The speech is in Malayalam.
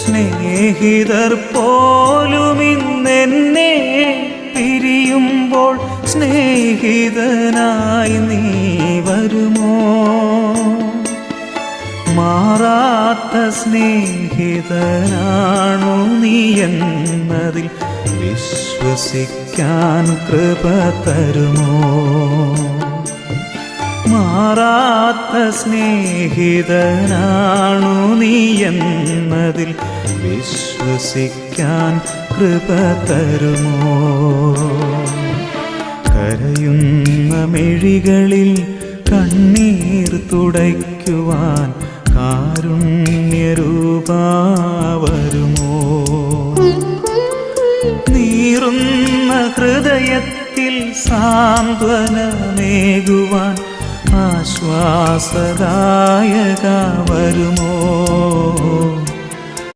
സ്നേഹിതർ പോലും ഇന്നെന്നെ പിരിയുമ്പോൾ സ്നേഹിതനായി നീ വരുമോ? മാറാത്ത സ്നേഹിതനാണു നീ എന്നതിൽ വിശ്വസിക്കാൻ കൃപ തരുമോ? മാറാത്ത സ്നേഹിതനാണു നീ എന്നതിൽ വിശ്വസിക്കാൻ കൃപ തരുമോ? കരയുന്ന മിഴികളിൽ കണ്ണീർ തുടയ്ക്കുവാൻ കാരുണ്യരൂപാ വരുമോ? നീറുന്ന ഹൃദയത്തിൽ സാന്ത്വനമേകുവാൻ ആശ്വാസദായക വരുമോ?